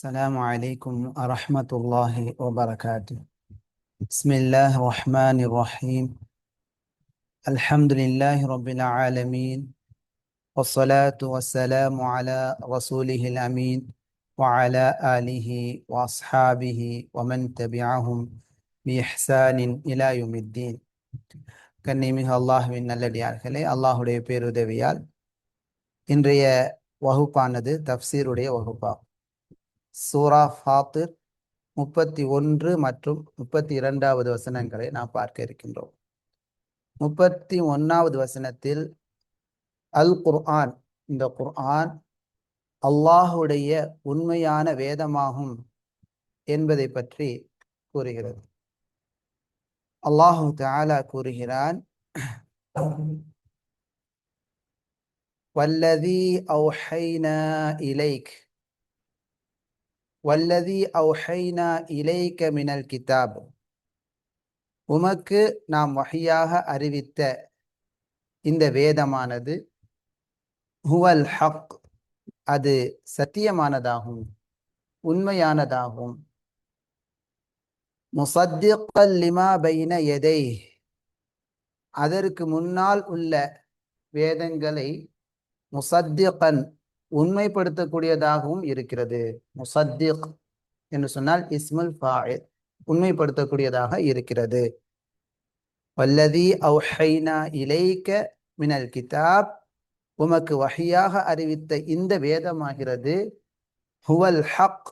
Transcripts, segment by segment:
السلام عليكم ورحمة الله وبركاته. بسم الله الرحمن الرحيم. الحمد لله رب العالمين، والصلاة والسلام على رسوله الأمين وعلى آله وأصحابه ومن تبعهم بإحسان إلى يوم الدين. கண்ணியமிகு அல்லாஹ்வின் நல்லடியார்களே, அல்லாஹுடைய பேருதவியால் இன்றைய வகுப்பானது தஃப்சீருடைய வகுப்பாகும். சூரா ஃபாத்திர் 31 மற்றும் 32வது வசனங்களை நாம் பார்க்க இருக்கின்றோம். 31வது வசனத்தில் அல் குர்ஆன், இந்த குர்ஆன் அல்லாஹுடைய உண்மையான வேதமாகும் என்பதை பற்றி கூறுகிறது. அல்லாஹு தஆலா கூறுகிறான், வல்லதி அவ்ஹைனா இலைக் வல்லதி அவ்ஹைனா இலைக்க மினல் கிதாப், உமக்கு நாம் வஹியாக அறிவித்த இந்த வேதமானது ஹுவல் ஹக், அது சத்தியமானதாகும், உண்மையானதாகும். முஸத்திக்கல் லிமா பைன யதை, அதற்கு முன்னால் உள்ள வேதங்களை முஸத்திகன், உண்மைப்படுத்தக்கூடியதாகவும் இருக்கிறது. முஸத்திக் என்று சொன்னால் இஸ்முல் ஃபாஇல், உண்மைப்படுத்தக்கூடியதாக இருக்கிறது. வல்லதி அவ்ஹைனா இலைக்க மினல் கிதாப், உமக்கு வஹியாக அறிவித்த இந்த வேதமாகிறது ஹுவல் ஹக்,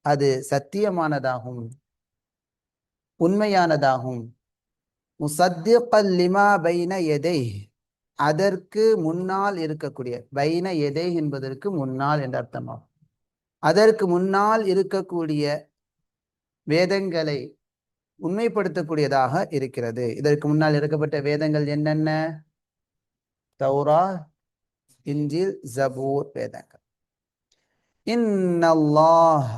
அது சத்தியமானதாகும், உண்மையானதாகும். முஸத்திக்கல் லிமா பைன யதை, அதற்கு முன்னால் இருக்கக்கூடிய, பைன எதை என்பதற்கு முன்னால் என்ற அர்த்தமாகும். அதற்கு முன்னால் இருக்கக்கூடிய வேதங்களை உண்மைப்படுத்தக்கூடியதாக இருக்கிறது. இதற்கு முன்னால் இருக்கப்பட்ட வேதங்கள் என்னென்ன? தௌரா, இன்ஜில், ஜபூர் வேதங்கள். இன்னல்லாஹ்,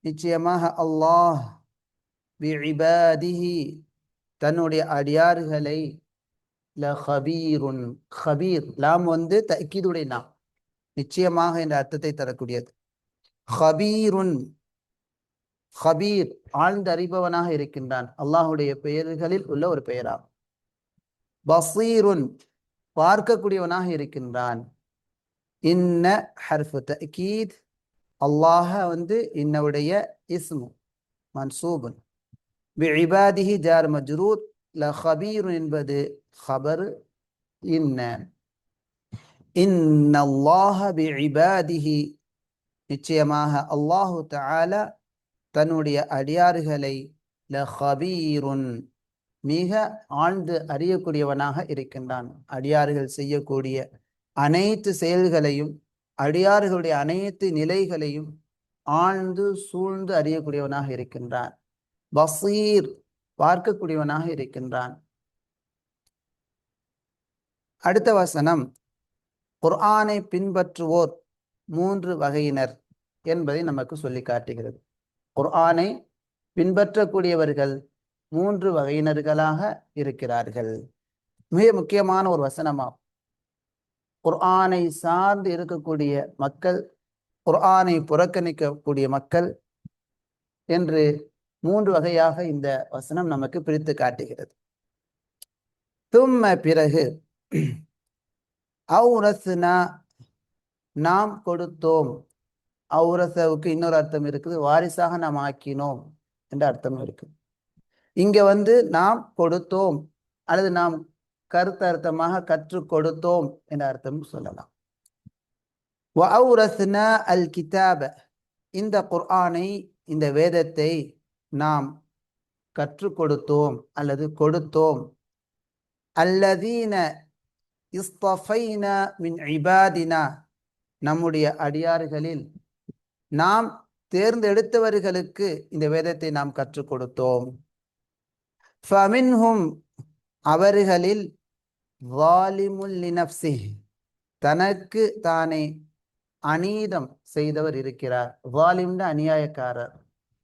நிச்சயமாக அல்லாஹ், பிஇபாதிஹி, தன்னுடைய அடியார்களை, லஹபீருன், ஹபீர், லாம் தஅக்கீதுடைய நாம், நிச்சயமாக என்ற அர்த்தத்தை தரக்கூடியது. ஹபீருன், ஹபீர், ஆழ்ந்து அறிபவனாக இருக்கின்றான், அல்லாஹுடைய பெயர்களில் உள்ள ஒரு பெயராகும். பஸீருன், பார்க்கக்கூடியவனாக இருக்கின்றான். இன்ன ஹர்ஃபு தஅக்கீத், அல்லாஹ இன்னவுடைய இஸ்மு மன்சூபுன், பிஇபாதிஹி ஜார் மஜ்ரூர், லஹபீருன் என்பது ஹபர். இன்னல்லாஹ பிஇபாதிஹி, நிச்சயமாக அல்லாஹு தஆலா தன்னுடைய அடியார்களை லஹபீருன், மிக ஆழ்ந்து அறியக்கூடியவனாக இருக்கின்றான். அடியார்கள் செய்யக்கூடிய அனைத்து செயல்களையும், அடியார்களுடைய அனைத்து நிலைகளையும் ஆழ்ந்து சூழ்ந்து அறியக்கூடியவனாக இருக்கின்றான். பஸீர், பார்க்கக்கூடியவனாக இருக்கின்றான். அடுத்த வசனம் குர்ஆனை பின்பற்றுவோர் 3 வகையினர் என்பதை நமக்கு சொல்லி காட்டுகிறது. குர்ஆனை பின்பற்றக்கூடியவர்கள் 3 வகையினர்களாக இருக்கிறார்கள். மிக முக்கியமான ஒரு வசனமாகும். குர்ஆனை சார்ந்து இருக்கக்கூடிய மக்கள், குர்ஆனை புறக்கணிக்கக்கூடிய மக்கள் என்று 3 வகையாக இந்த வசனம் நமக்கு பிரித்து காட்டுகிறது. தும்ம, பிறகு, அவுரஸ்னா, நாம் கொடுத்தோம். அவுரசவுக்கு இன்னொரு அர்த்தம் இருக்குது, வாரிசாக நாம் ஆக்கினோம் என்ற அர்த்தம் இருக்கு. இங்க நாம் கொடுத்தோம் அல்லது நாம் கருத்தர்த்தமாக கற்றுக் கொடுத்தோம் என்ற அர்த்தம் சொல்லலாம். வஅவுரஸ்னா அல் கிதாப, இந்த குர்ஆனை, இந்த வேதத்தை நாம் கற்றுக் கொடுத்தோம் அல்லது கொடுத்தோம். அல்லதீன இஸ்தஃபைனா மின் இபாதினா, நம்முடைய அடியார்களில் நாம் தேர்ந்தெடுத்தவர்களுக்கு இந்த வேதத்தை நாம் கற்றுக் கொடுத்தோம். ஃபமின்ஹும், அவர்களில், ஸாலிமுல் லினஃப்ஸிஹ், தனக்கு தானே அநீதம் செய்தவர் இருக்கிறார். ஸாலிம்னா அநியாயக்காரர்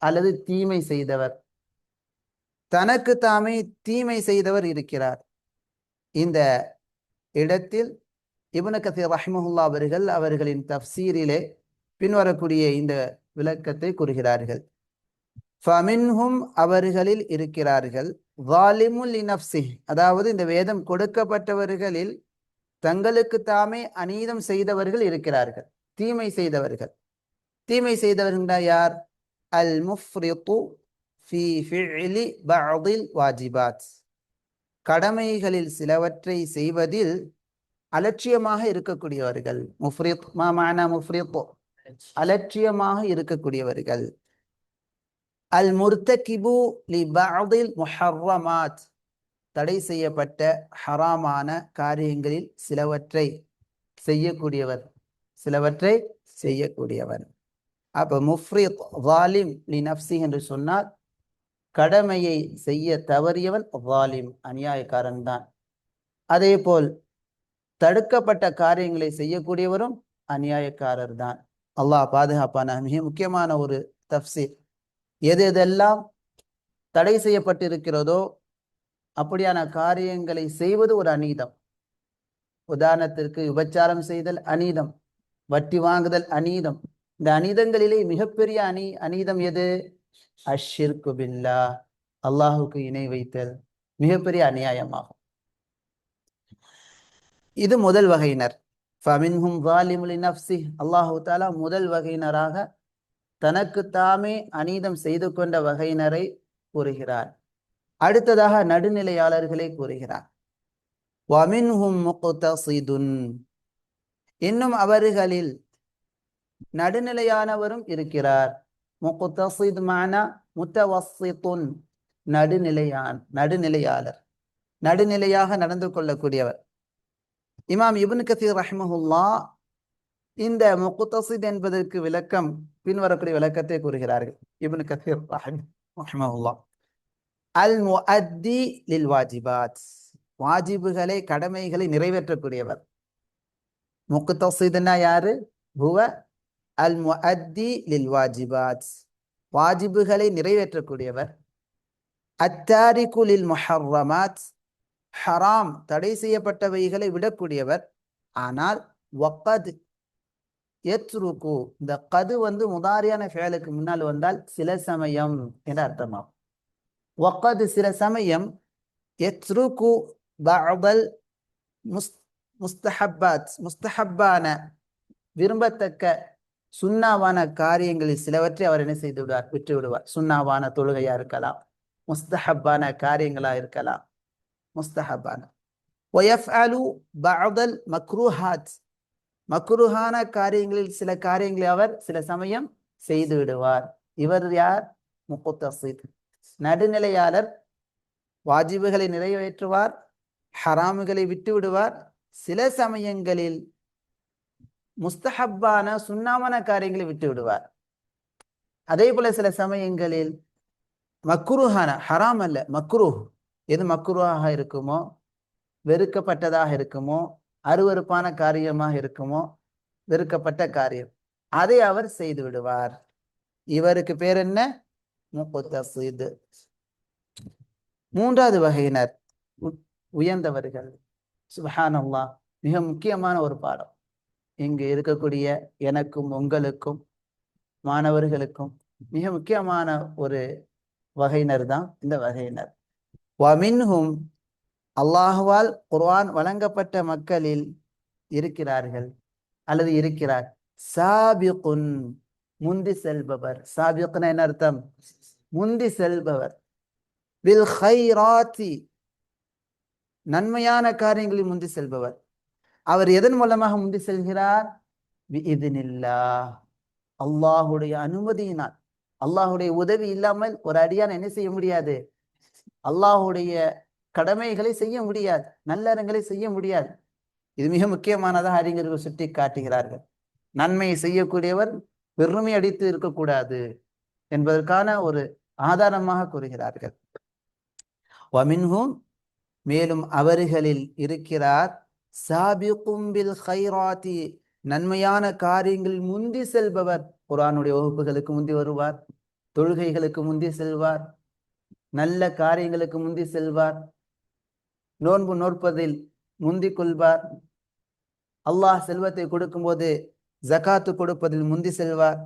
அல்லது தீமை செய்தவர், தனக்கு தாமே தீமை செய்தவர் இருக்கிறார். இந்த இடத்தில் இப்னு கஸீர் ரஹ்மஹுல்லாஹ் அவர்கள் அவர்களின் தஃப்சீரிலே பின்வரக்கூடிய இந்த விளக்கத்தை கூறுகிறார்கள். ஃபமின்ஹும் அவர்களில் இருக்கிறார்கள், வாலிமுல் லினஃப்ஸிஹ் அதாவது இந்த வேதம் கொடுக்கப்பட்டவர்களில் தங்களுக்கு தாமே அநீதம் செய்தவர்கள் இருக்கிறார்கள், தீமை செய்தவர்கள். தீமை செய்தவர்கள் யார்? அல் முஃப்ரித்து ஃபி ஃபிஇலி பஅதில் வாஜிபாத் கடமைகளில் சிலவற்றை செய்வதில் அலட்சியமாக இருக்கக்கூடியவர்கள். முஃப்ரித் மா மஅனா முஃப்ரித் அலட்சியமாக இருக்கக்கூடியவர்கள். அல் முர்தகிபு லி பஅதில் முஹர்ரமாத் தடை செய்யப்பட்ட ஹராமான காரியங்களில் சிலவற்றை செய்யக்கூடியவர், சிலவற்றை செய்யக்கூடியவர். அப்ப முஃப்ரித் வாலிம் லி நஃப்ஸி என்று சொன்னால் கடமையை செய்ய தவறியவன் வாலிம், அநியாயக்காரன் தான். அதே போல் தடுக்கப்பட்ட காரியங்களை செய்யக்கூடியவரும் அநியாயக்காரர் தான். அல்லாஹ் பாதுகாப்பான. மிக முக்கியமான ஒரு தஃப்சீர். எது எதெல்லாம் தடை செய்யப்பட்டிருக்கிறதோ அப்படியான காரியங்களை செய்வது ஒரு அநீதம். உதாரணத்திற்கு விபச்சாரம் செய்தல் அநீதம், வட்டி வாங்குதல் அநீதம். இந்த அநீதங்களிலே மிகப்பெரிய அநீதம் எது? அஷ்ஷிர்கு பில்லாஹ், அல்லாஹுக்கு இணை வைத்தல் மிகப்பெரிய அநியாயமாகும். இது முதல் வகையினர். ஃபமின்ஹும் ஸாலிமுல் லினஃப்ஸிஹ் அல்லாஹு தஆலா முதல் வகையினராக தனக்கு தாமே அநீதம் செய்து கொண்ட வகையினரை கூறுகிறார். அடுத்ததாக நடுநிலையாளர்களை கூறுகிறார். வமின்ஹும் முக்தஸிதுன் இன்னும் அவர்களில் நடுநிலையானவரும் இருக்கிறார். முக்தஸித் மானா முத்தவஸ்ஸிதுன் நடுநிலையாளர், நடுநிலையாக நடந்து கொள்ளக்கூடியவர். இமாம் இப்னு கஸீர் ரஹ்மஹுல்லாஹ் இந்த முக்தஸித் என்பதற்கு விளக்கம் பின்வரக்கூடிய விளக்கத்தை கூறுகிறார்கள். இப்னு கஸீர் ரஹ்மஹுல்லாஹ் அல் முஅத்தி லில் வாஜிபாத் வாஜிபுகளை கடமைகளை நிறைவேற்றக்கூடியவர். முக்தஸித்னா யாரு? ஹுவ அல் முஅத்தி லில் வாஜிபாத் வாஜிபுகளை நிறைவேற்றக்கூடியவர். அத்தாரிகு லில் முஹர்ரமாத் ஹராம் தடை செய்யப்பட்டவைகளை விடக்கூடியவர். ஆனால் வக்கத் யத்ருக்கு இந்த கது முதாரியான ஃபேலுக்கு முன்னால் வந்தால் சில சமயம் என்ற அர்த்தமாகும். வக்கது சில சமயம், யத்ருக்கு பஅதல் முஸ்தஹப்பாத் முஸ்தஹப்பான விரும்பத்தக்க சுன்னாவான காரியங்களில் சிலவற்றை அவர் என்ன செய்து விடுவார்? விட்டு விடுவார். சுன்னாவான தொழுகையா இருக்கலாம், முஸ்தஹப்பான காரியங்களா இருக்கலாம். முஸ்தஹப்பான வயஃஅலு பஅதல் மக்ரூஹாத் மக்ரூஹான காரியங்களில் சில காரியங்களை அவர் சில சமயம் செய்து விடுவார். இவர் யார்? முக்தஸித் நடுநிலையாளர். வாஜிபுகளை நிறைவேற்றுவார், ஹராமுகளை விட்டு விடுவார். சில சமயங்களில் முஸ்தஹப்பான சுன்னாமான காரியங்களை விட்டு விடுவார். அதே போல சில சமயங்களில் மக்ரூஹான, ஹராம் அல்ல மக்ரூஹ், எது மக்ரூஹாக இருக்குமோ, வெறுக்கப்பட்டதாக இருக்குமோ, அருவருப்பான காரியமாக இருக்குமோ, வெறுக்கப்பட்ட காரியம், அதை அவர் செய்து விடுவார். இவருக்கு பேர் என்ன? முக்தஸித். மூன்றாவது வகையினர் உயர்ந்தவர்கள். சுப்ஹானல்லாஹ், மிக முக்கியமான ஒரு பாடம். இங்கு இருக்கக்கூடிய எனக்கும் உங்களுக்கும் மாணவர்களுக்கும் மிக முக்கியமான ஒரு வகையினர் தான் இந்த வகையினர். வமின்ஹும் அல்லாஹுவால் குர்ஆன் வழங்கப்பட்ட மக்களில் இருக்கிறார்கள் அல்லது இருக்கிறார். சாபிகுன் முந்தி செல்பவர். சாபிகுன் என்ன அர்த்தம்? முந்தி செல்பவர். பில் கைராத்தி நன்மையான காரியங்களில் முந்தி செல்பவர். அவர் எதன் மூலமாக முந்தி செல்கிறார்? பிஇذنில்லாஹ் அல்லாஹுடைய அனுமதியினால். அல்லாஹுடைய உதவி இல்லாமல் ஒரு அடியான் என்ன செய்ய முடியாது? அல்லாஹுடைய கடமைகளை செய்ய முடியாது, நல்லறங்களை செய்ய முடியாது. இது மிக முக்கியமானதாக அறிஞர்கள் சுட்டி காட்டுகிறார்கள். நன்மையை செய்யக்கூடியவர் பெருமை அடித்து இருக்கக்கூடாது என்பதற்கான ஒரு ஆதாரமாக கூறுகிறார்கள். வமின்ஹும் மேலும் அவர்களில் இருக்கிறார் சாபிகும் பில் கைராத்தி நன்மையான காரியங்களில் முந்தி செல்பவர். குர்ஆனுடைய வகுப்புகளுக்கு முந்தி வருவார், தொழுகைகளுக்கு முந்தி செல்வார், நல்ல காரியங்களுக்கு முந்தி செல்வார், நோன்பு நோற்பதில் முந்தி கொள்வார், அல்லாஹ் செல்வத்தை கொடுக்கும் போது ஜகாத்து கொடுப்பதில் முந்தி செல்வார்.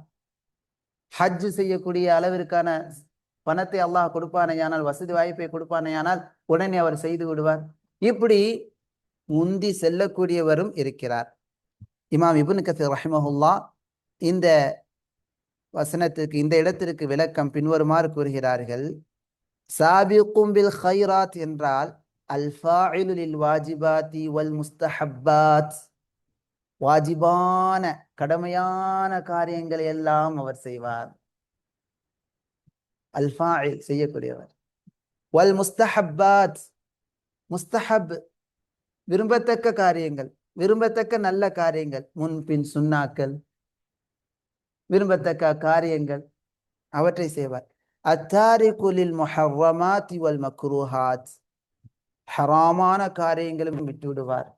ஹஜ் செய்யக்கூடிய அளவிற்கான பணத்தை அல்லாஹ் கொடுப்பானையானால், வசதி வாய்ப்பை கொடுப்பானையானால் உடனே அவர் செய்து விடுவார். இப்படி முந்தி செல்லக்கூடியவரும் இருக்கிறார். இமாம் இப்னு கஸீர் ரஹிமஹுல்லா இந்த வசனத்திற்கு, இந்த இடத்திற்கு விளக்கம் பின்வருமாறு கூறுகிறார்கள். சாபிக்கும் பில் ஹைராத் என்றால் அல் ஃபாயிலு லில் வாஜிபாத்தி வல் முஸ்தஹப்பாத், வாஜிபான கடமையான காரியங்களை எல்லாம் அவர் செய்வார். அல் ஃபாயில் செய்யக்கூடியவர். வல் முஸ்தஹப்பாத், முஸ்தஹப் விரும்பத்தக்க காரியங்கள், விரும்பத்தக்க நல்ல காரியங்கள், முன்பின் சுன்னாக்கள், விரும்பத்தக்க காரியங்கள் அவற்றை செய்வார். அத்தாரிகு லில் முஹர்ரமாத்தி வல் மக்ரூஹாத், ஹராமான காரியங்களும் விட்டு விடுவார்,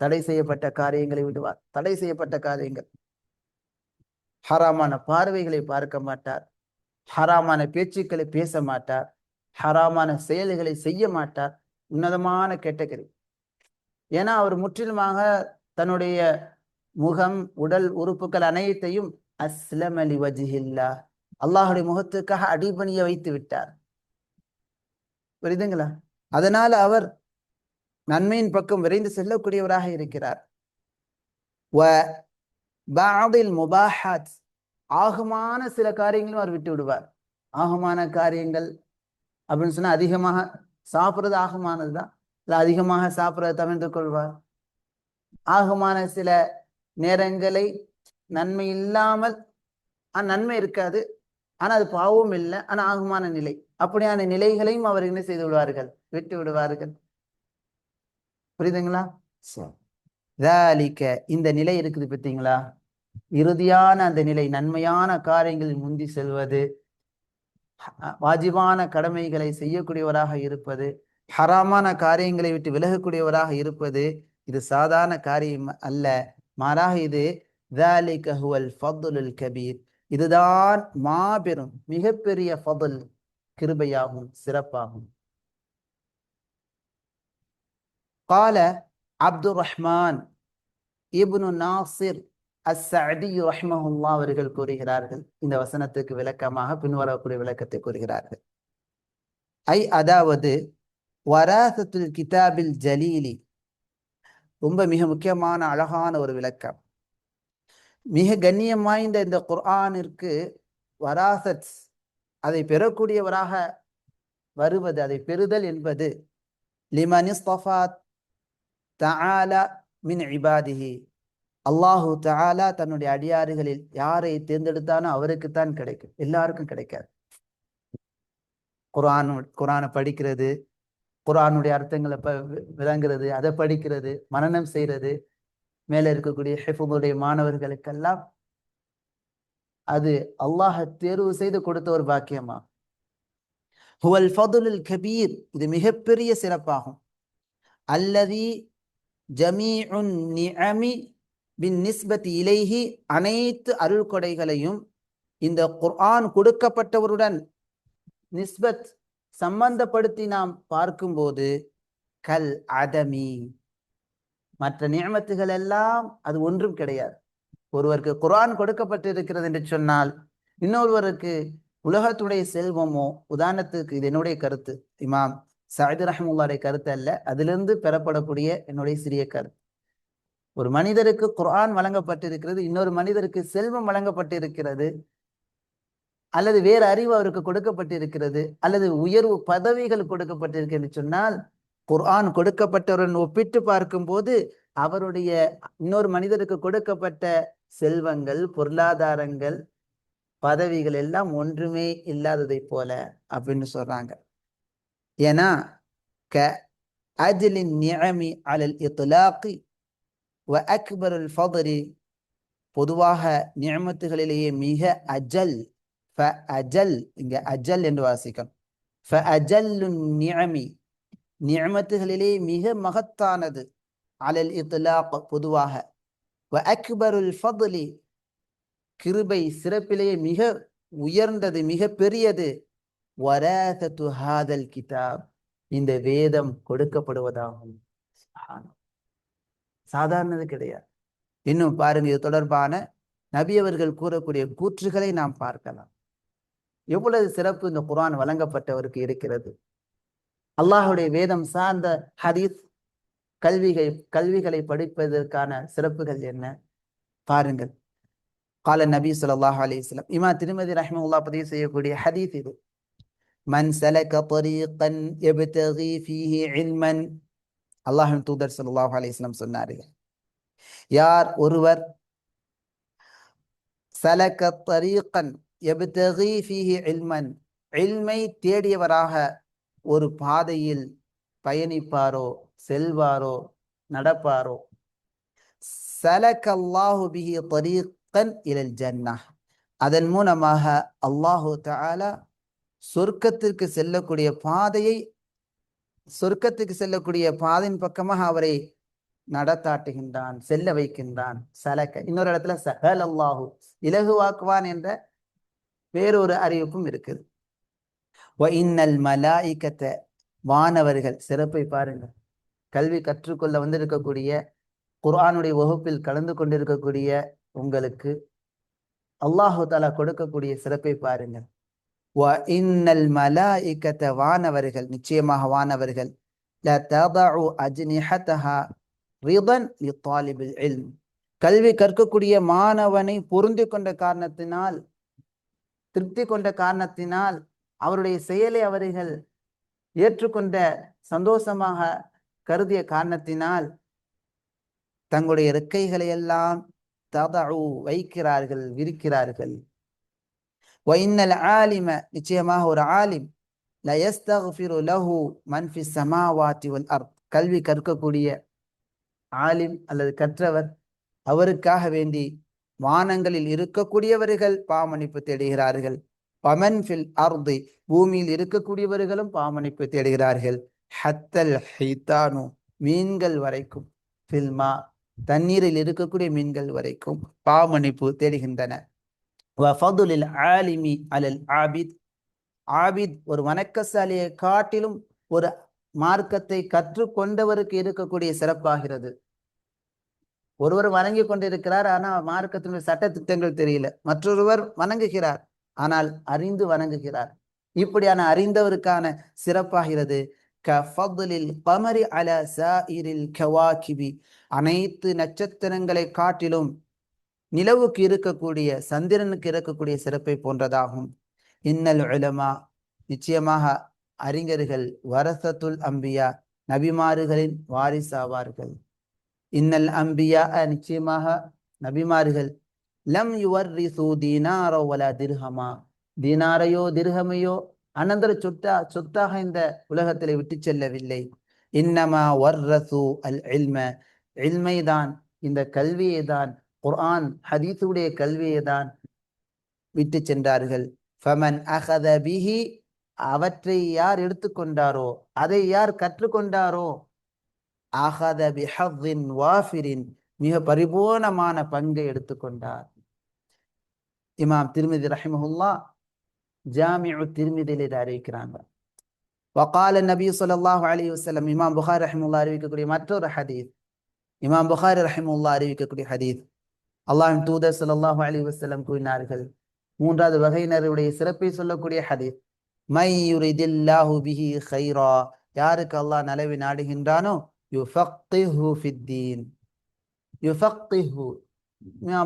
தடை செய்யப்பட்ட காரியங்களை விடுவார். தடை செய்யப்பட்ட காரியங்கள், ஹராமான பார்வைகளை பார்க்க மாட்டார், ஹராமான பேச்சுக்களை பேச மாட்டார், ஹராமான செயல்களை செய்ய மாட்டார். உன்னதமான கேட்டகரி. ஏன்னா அவர் முற்றிலுமாக தன்னுடைய முகம், உடல் உறுப்புகள் அனைத்தையும் அஸ்லம லி வஜ்ஹில்லாஹ், அல்லாஹுடைய முகத்துக்காக அடிபணிய வைத்து விட்டார். புரியுதுங்களா? அதனால அவர் நன்மையின் பக்கம் விரைந்து செல்லக்கூடியவராக இருக்கிறார். வ பஅதில் முபாஹாத், ஆகுமான சில காரியங்களும் அவர் விட்டு விடுவார். ஆகுமான காரியங்கள் அப்படின்னு சொன்னா அதிகமாக சாப்பிட்றது ஆகுமானதுதான், இல்லை அதிகமாக சாப்பிட்றத தவிர்த்து கொள்வார். ஆகுமான சில நேரங்களை நன்மை இல்லாமல், நன்மை இருக்காது, ஆனா அது பாவமும் இல்லை, ஆனா ஆகுமான நிலை, அப்படியான நிலைகளையும் அவர் என்ன செய்து விடுவார்கள், விட்டு விடுவார்கள். புரியுதுங்களா? இந்த நிலை இருக்குது பார்த்தீங்களா, இறுதியான அந்த நிலை, நன்மையான காரியங்களில் முந்தி செல்வது, வாஜிபான கடமைகளை செய்யக்கூடியவராக இருப்பது, ஹராமான காரியங்களை விட்டு விலகக்கூடியவராக இருப்பது, இது சாதாரண காரியம் அல்ல. மாறாக இது ذَلِكَ هُوَ الْفَضْلُ الْكَبِيرُ, இதுதான் மாபெரும் மிகப்பெரிய ஃபضல், கிருபையாகும், சிறப்பாகும். قال عبد الرحمن ابن ناصر அஸ்ஸஅதி ரஹ்மஹுல்லாஹ் அவர்கள் கூறுகிறார்கள், இந்த வசனத்துக்கு விளக்கமாக பின்வரக்கூடிய விளக்கத்தை கூறுகிறார்கள். அதாவது வராசத்துல் கிதாபில் ஜலீலி, ரொம்ப மிக முக்கியமான அழகான ஒரு விளக்கம். மிக கண்ணியம் வாய்ந்த இந்த குர்ஆனிற்கு வராசத், அதை பெறக்கூடியவராக வருவது, அதை பெறுதல் என்பது லிமன் இஸ்தஃபா தஆலா மின் இபாதிஹி, அல்லாஹு தஆலா தன்னுடைய அடியாறுகளில் யாரை தேர்ந்தெடுத்தானோ அவருக்குத்தான் கிடைக்கும், எல்லாருக்கும் கிடைக்காது. குர்ஆனை படிக்கிறது, குர்ஆனுடைய அர்த்தங்களை விளங்குறது, அதை படிக்கிறது, மனனம் செய்யறது, மேல இருக்கக்கூடிய ஹிஃபுடைய மாணவர்களுக்கெல்லாம் அது அல்லாஹ் தேர்வு செய்து கொடுத்த ஒரு பாக்கியமா. ஹுவல் ஃபதுலுல் கபீர், இது மிகப்பெரிய சிறப்பாகும். அல்லதி ஜமீஉன் நிஅமி பின் நிஸ்பத்தி இலைஹி, அனைத்து அருள் கொடைகளையும் இந்த குர்ஆன் கொடுக்கப்பட்டவருடன் நிஸ்பத் சம்பந்தப்படுத்தி நாம் பார்க்கும்போது கல் அதமி, மற்ற நியமத்துகள் எல்லாம் அது ஒன்றும் கிடையாது. ஒருவருக்கு குர்ஆன் கொடுக்கப்பட்டிருக்கிறது என்று சொன்னால் இன்னொருவருக்கு உலகத்துடைய செல்வமோ, உதாரணத்துக்கு இது என்னுடைய கருத்து, இமாம் சஅதி ரஹ்மத்துல்லாஹி கருத்து அல்ல, அதிலிருந்து பெறப்படக்கூடிய என்னுடைய சிறிய கருத்து. ஒரு மனிதருக்கு குர்ஆன் வழங்கப்பட்டிருக்கிறது, இன்னொரு மனிதருக்கு செல்வம் வழங்கப்பட்டிருக்கிறது, அல்லது வேறு அறிவு அவருக்கு கொடுக்கப்பட்டிருக்கிறது, அல்லது உயர்வு பதவிகள் கொடுக்கப்பட்டிருக்கிறது சொன்னால் குர்ஆன் கொடுக்கப்பட்டவருடன் ஒப்பிட்டு பார்க்கும் போது அவருடைய இன்னொரு மனிதருக்கு கொடுக்கப்பட்ட செல்வங்கள், பொருளாதாரங்கள், பதவிகள் எல்லாம் ஒன்றுமே இல்லாததை போல அப்படின்னு சொல்றாங்க. ஏன்னா க அஜ்லின் நிஅமி அலல் இத்லாகி வ அக்பருல் ஃபضலி, பொதுவாக நியமத்துகளிலேயே மிக அஜல், அஜல், இங்க அஜல் என்று வாசிக்கணும். ஃபஅஜல்லுன் நிஅமி, நியமத்துகளிலே மிக மகத்தானது, அலல் இத்லாக் பொதுவாக, வ அக்பருல் ஃபضலி, கிருபை சிறப்பிலேயே மிக உயர்ந்தது, மிக பெரியது, வராசத்து ஹாதல் கிதாப், இந்த வேதம் கொடுக்கப்படுவதாகும். சாதாரணது கிடையாது. இன்னும் பாருங்க, இது தொடர்பான நபி அவர்கள் கூறக்கூடிய கூற்றுகளை நாம் பார்க்கலாம். எவ்வளவு சிறப்பு இந்த குர்ஆன் வழங்கப்பட்டவருக்கு இருக்கிறது. அல்லாஹுடைய வேதம் சார்ந்த ஹதீஸ் கல்விகளை படிப்பதற்கான சிறப்புகள் என்ன பாருங்கள். கால நபி ஸல்லல்லாஹு அலைஹி வஸல்லம், இமாம் திருமதி ரஹ்மத்துல்லாஹ் பதிவு செய்யக்கூடிய ஹதீஸ் இது. மன் சலக தரீகன் யப்தகி ஃபீஹி இல்மன், அல்லாஹ்வின் தூதர் ஸல்லல்லாஹு அலைஹி வஸல்லம் சொன்னார்கள், யார் ஒருவர் சலக தரீகன் யப்தகி ஃபீஹி இல்மன், இல்மை தேடியவராக ஒரு பாதையில் பயணிப்பாரோ, செல்வாரோ, நடப்பாரோ, சலக்கல்லாஹு பிஹி தரீகன் இலல் ஜன்னஹ், அதன் மூலமாக அல்லாஹு தஆலா சொர்க்கத்திற்கு செல்லக்கூடிய பாதையின் பக்கமாக அவரை நடத்தாட்டுகின்றான், செல்ல வைக்கின்றான். சலக்க, இன்னொரு இடத்துல சஹல் அல்லாஹு, இலகுவாக்குவான் என்ற வேறொரு அறிவிப்பும் இருக்குது. வ இன்னல் மலாயிகத்த, வானவர்கள், சிறப்பை பாருங்கள். கல்வி கற்றுக்கொள்ள வந்திருக்கக்கூடிய, குர்ஆனுடைய வகுப்பில் கலந்து கொண்டிருக்கக்கூடிய உங்களுக்கு அல்லாஹு தஆலா கொடுக்கக்கூடிய சிறப்பை பாருங்கள். வ இன்னல் மலாயிகத்த, வானவர்கள், நிச்சயமாக வானவர்கள், லா ததஉ அஜ்னிஹதஹா ரிதன் லித்தாலிபில் இல்ம், கல்வி கற்கக்கூடிய மாணவனை பொருந்தி கொண்ட காரணத்தினால், திருப்தி கொண்ட காரணத்தினால், அவருடைய செயலை அவர்கள் ஏற்றுக்கொண்ட சந்தோஷமாக கருதிய காரணத்தினால் தங்களுடைய இறக்கைகளை எல்லாம் ததஉ வைக்கிறார்கள், விரிக்கிறார்கள். வ இன்னல் ஆலிம, நிச்சயமாக ஒரு ஆலிம், லா யஸ்தக்ஃபிரு லஹு மன் ஃபிஸ் ஸமாவாதி வல் அர்த், கல்வி கற்கக்கூடிய ஆலிம் அல்லது கற்றவர், அவருக்காக வேண்டி வானங்களில் இருக்கக்கூடியவர்கள் பாவமன்னிப்பு தேடுகிறார்கள். பமன் ஃபில் அர்தி, பூமியில் இருக்கக்கூடியவர்களும் பாவமன்னிப்பு தேடுகிறார்கள். ஹத்தல் ஹைத்தானு, மீன்கள் வரைக்கும், ஃபில்மா, தண்ணீரில் இருக்கக்கூடிய மீன்கள் வரைக்கும் பாவமன்னிப்பு தேடுகின்றன. வஃதுலில் ஆலிமி அலல் ஆபித், ஆபித் ஒரு வணக்கசாலியை காட்டிலும் ஒரு மார்க்கத்தை கற்றுக்கொண்டவருக்கு இருக்கக்கூடிய சிறப்பாகிறது. ஒருவர் வணங்கி கொண்டிருக்கிறார், ஆனால் மார்க்கத்தினுடைய சட்ட திட்டங்கள் தெரியல. மற்றொருவர் வணங்குகிறார், ஆனால் அறிந்து வணங்குகிறார். இப்படியான அறிந்தவருக்கான சிறப்பாகிறது. கஃபதுலில் கமரி அல சாயிரில் கவாகிபி, அனைத்து நட்சத்திரங்களை காட்டிலும் நிலவுக்கு இருக்கக்கூடிய, சந்திரனுக்கு இருக்கக்கூடிய சிறப்பை போன்றதாகும். இன்னல் உலமா, நிச்சயமாக அறிஞர்கள், வரசத்துல் அம்பியா, நபிமார்களின் வாரிசாவார்கள். இன்னல் அம்பியா, நிச்சயமாக நபிமார்கள், லம் யுவர்ரிசு தீனாரோ வலா திர்ஹமா, தீனாரையோ திர்ஹமையோ அனந்தர சொத்தாக இந்த உலகத்திலே விட்டு செல்லவில்லை. இன்னமா வர்ரசு அல் இல்ம, இல்மைதான், இந்த கல்வியை தான், குர்ஆன் ஹதீஸுடைய கல்வியை தான் விட்டு சென்றார்கள். ஃபமன் அகத பிஹி, அவற்றை யார் எடுத்துக்கொண்டாரோ, அதை யார் கற்றுக்கொண்டாரோ, அகத பிஹத்தின் வாஃபிரின், மிக பரிபூர்ணமான பங்கை எடுத்துக்கொண்டார். இமாம் திருமிதி ரஹிமஹுல்லாஹ் ஜாமிஉ திருமிதியில் இதை அறிவிக்கிறாங்க. வகால நபி ஸல்லல்லாஹு அலைஹி வஸல்லம், இமாம் புகாரி ரஹிமஹுல்லாஹ் அறிவிக்கக்கூடிய மற்றொரு ஹதீஸ், இமாம் புகாரி ரஹிமஹுல்லாஹ் அறிவிக்கக்கூடிய ஹதீஸ், அல்லாஹ்வின் தூதர் ஸல்லல்லாஹு அலைஹி வஸல்லம் கூறினார்கள், மூன்றாவது வகையினருடைய சிறப்பை சொல்லக்கூடிய ஹதீஸ், மை யுரிதில்லாஹு பிஹி கைரா, யாருக்கு அல்லாஹ் நலவை நாடுகின்றானோ, யுஃபக்கிஹு ஃபித்தீன், யுஃபக்கிஹு,